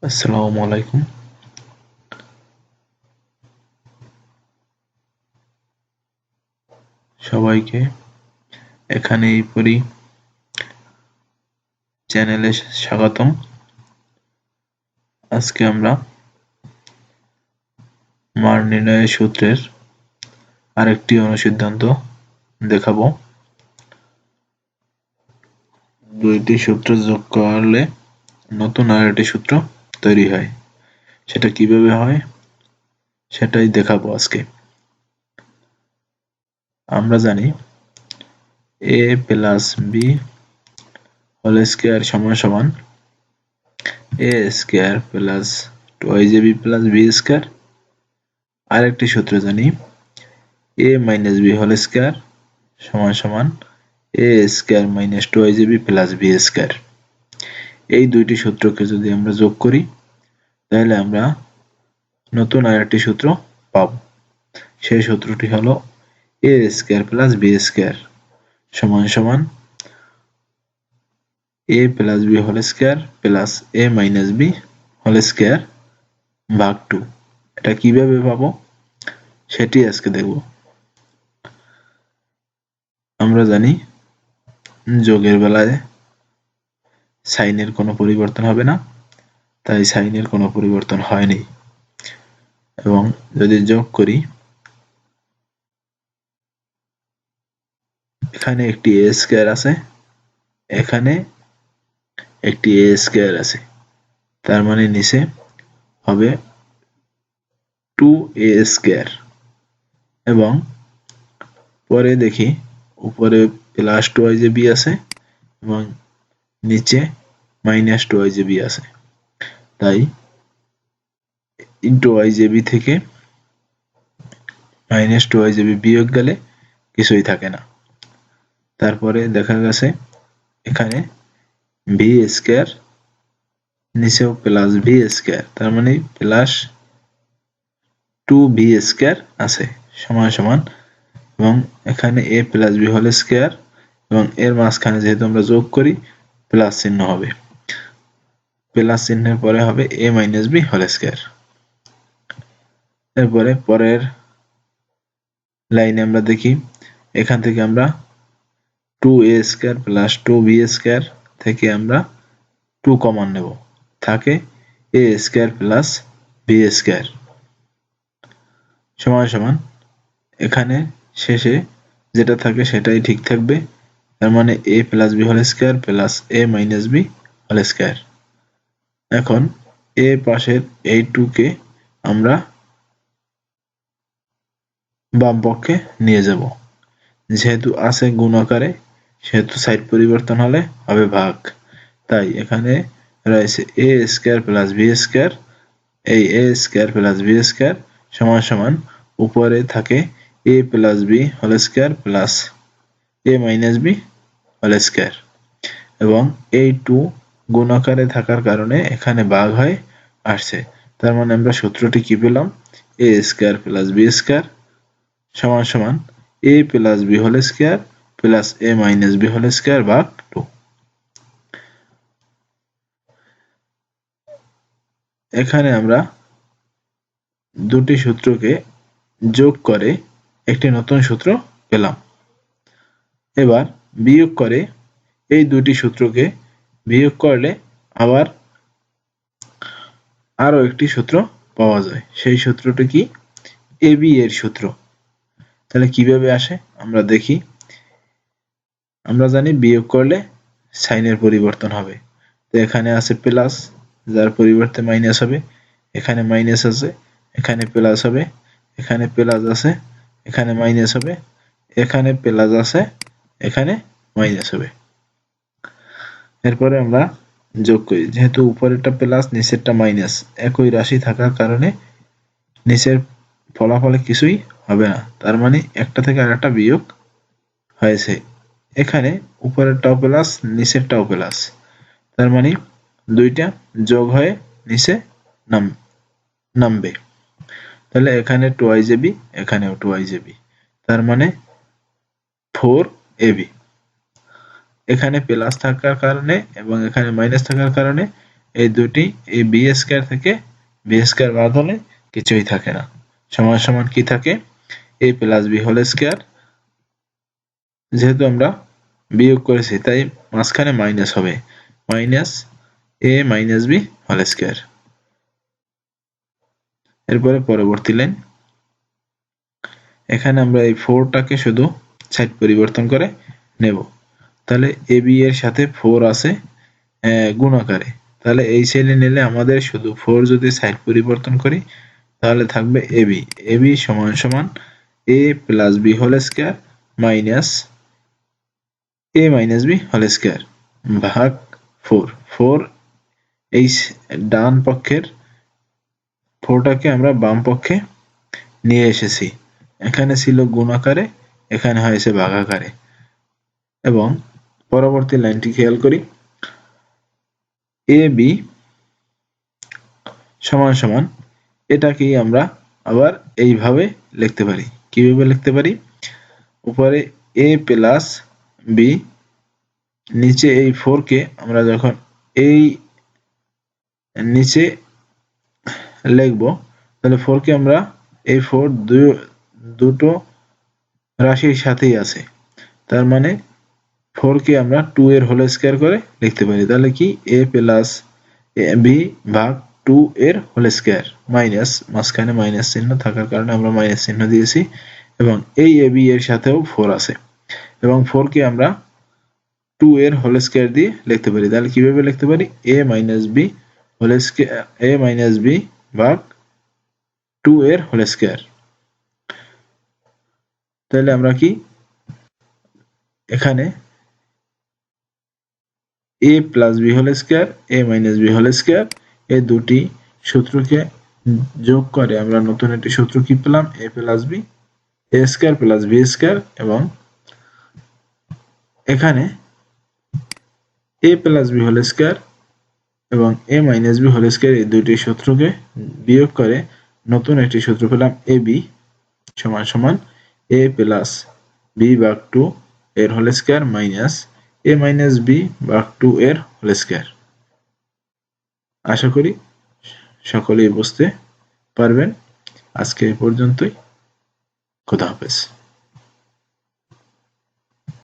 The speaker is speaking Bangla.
আসসালামু আলাইকুম। সবাইকে এখানে এই পরি চ্যানেলে স্বাগতম। আজকে আমরা মান নির্ণয়ের সূত্রের আরেকটি অনুসিদ্ধান্ত দেখাবো। দুইটি সূত্র যোগ করলে নতুন আরেকটি সূত্র তৈরি হয়। সেটা কিভাবে হয় সেটাই দেখাবো আজকে। আমরা জানি a plus b whole square সমান সমান a square plus 2ab plus b square. আরেকটি সূত্র জানি a minus b whole square সমান সমান a square minus 2ab plus b square. এই দুইটি সূত্রকে যদি আমরা যোগ করি তাহলে আমরা নতুন আরেকটি সূত্র পাব। সেই সূত্রটি হলো a square plus b square সমান সমান a plus b whole square plus a minus b whole square ভাগ 2। এটা কিভাবে পাবো সেটি আজকে দেখব। আমরা জানি যোগের বেলায় সাইনের কোনো পরিবর্তন হবে না, তাই সাইনের কোনো পরিবর্তন হয়নি। এবং যদি যোগ করি এখানে একটি a স্কয়ার আছে, এখানে একটি a স্কয়ার আছে, তার মানে নিচে হবে 2a স্কয়ার। এবং পরে দেখি উপরে প্লাস 2ab আছে এবং নিচে মাইনাস 2ab আছে, তাই ইনটু ajb থেকে মাইনাস 2ajb বিয়োগ গেলে কিছুই থাকে না। তারপরে দেখা গেছে এখানে v স্কয়ার নিচেও প্লাস v স্কয়ার, তার মানে প্লাস 2v স্কয়ার আছে সমান সমান, এবং এখানে a plus b whole square এবং এর মাঝখানে যেহেতু আমরা যোগ করি প্লাস চিহ্ন হবে, প্লাস চিহ্নের পরে হবে a minus b whole square. এরপরে পরের লাইনে আমরা দেখি এখান থেকে আমরা 2a square plus 2b square থেকে আমরা 2 কমন নেব, থাকে a square plus b square সমান সমান এখানে শেষে যেটা থাকে সেটাই ঠিক থাকবে, তার মানে a plus b whole square plus a minus b whole square. এখন a পাশের এই 2 কে আমরা বাম পক্ষে নিয়ে যাব, যেহেতু আছে গুণ আকারে সেহেতু সাইড পরিবর্তন হলে হবে ভাগ, তাই এখানে রয়েছে a square plus b square. এই a square plus b square সমান সমান উপরে থাকে a plus b whole square plus a minus b whole square, এবং এই 2 গুণ আকারে থাকার কারণে এখানে ভাগ হয়ে আসছে, তার মানে আমরা সূত্রটি কি পেলাম, a square plus b square সমান সমান a plus b whole square plus a minus b whole square ভাগ 2। এখানে আমরা দুটি সূত্রকে যোগ করে একটি নতুন সূত্র পেলাম। এবার বিয়োগ করে এই দুটি সূত্রকে বিয়োগ করলে আবার আরো একটি সূত্র পাওয়া যায়। সেই সূত্রটি কি, ab এর সূত্র। তাহলে কিভাবে আসে আমরা দেখি। আমরা জানি বিয়োগ করলে সাইনের পরিবর্তন হবে, তো এখানে আছে প্লাস যার পরিবর্তে মাইনাস হবে, এখানে মাইনাস আছে এখানে প্লাস হবে, এখানে প্লাস আছে এখানে মাইনাস হবে, এখানে প্লাস আছে এখানে মাইনাস হবে। এরপরে আমরা যোগ করি, যেহেতু উপরেরটা প্লাস নিচেরটা মাইনাস, একই রাশি থাকার কারণে নিচের ফলাফলে কিছুই হবে না, তার মানে একটা থেকে আরেকটা বিয়োগ হয়েছে। এখানে উপরেরটাও প্লাস নিচেরটাও প্লাস, তার মানে দুইটা যোগ হয়ে নিচে নামবে। তাহলে এখানে 2ab এখানেও 2ab, তার মানে 4ab। এখানে প্লাস থাকার কারণে এবং এখানে মাইনাস থাকার কারণে এই দুটি এই বি স্কয়ার থেকে বি স্কয়ার বাদ হলে কিছুই থাকে না, সমান সমান কি থাকে, a plus b whole square, যেহেতু আমরা বিয়োগ করেছি তাই মাঝখানে মাইনাস হবে, minus a minus b whole square. এরপরে পরবর্তী লাইন, এখানে আমরা এই 4টাকে শুধু সাইড পরিবর্তন করে নেব, তাহলে এ বি এর সাথে 4 আছে গুণ আকারে, তাহলে এই সাইডে নিলে আমাদের শুধু 4 যদি সাইড পরিবর্তন করি তাহলে থাকবে এবি, এবি সমান সমান a plus b whole square minus a minus b whole square ভাগ 4, 4 এই ডান পক্ষের 4টাকে আমরা বাম পক্ষে নিয়ে এসেছি, এখানে ছিল গুণ আকারে, এখানে হয়েছে ভাগ আকারে। এবং পরবর্তী লাইনটি খেয়াল করি, এ বি সমান সমান এটাকেই আমরা আবার এইভাবে লিখতে পারি, কিভাবে লিখতে পারি, উপরে a প্লাস বি, নিচে এই 4 কে আমরা যখন এই নিচে লিখব তাহলে 4 কে আমরা এই 4 দুটো রাশির সাথেই আছে, তার মানে 4 কে আমরা 2 এর হোল স্কয়ার করে লিখতে পারি, তাহলে কি a প্লাস বি ভাগ 2 এর হোল স্কয়ার মাইনাস, মাঝখানে মাইনাস চিহ্ন থাকার কারণে আমরা মাইনাস চিহ্ন দিয়েছি, এবং এই a b এর সাথেও 4 আছে, এবং 4 কে আমরা 2 এর হোল স্কয়ার দিয়ে লিখতে পারি, তাহলে কিভাবে লিখতে পারি, a minus b whole square, a minus b ভাগ 2 এর হোল স্কয়ার। তাহলে আমরা কি এখানে a plus b whole square, a minus b whole square এই দুটি সূত্রকে যোগ করে আমরা নতুন একটি সূত্র কি পেলাম, a plus b, a square plus b square, এবং এখানে a plus b whole square এবং a minus b whole square এই দুটি সূত্রকে বিয়োগ করে নতুন একটি সূত্র পেলাম, ab সমান সমান a প্লাস বি ভাগ 2 এর whole square minus a minus b ভাগ 2 এর হোল স্কয়ার। আশা করি সকলেই বুঝতে পারবেন। আজকে এই পর্যন্তই, খোদা হাফেজ।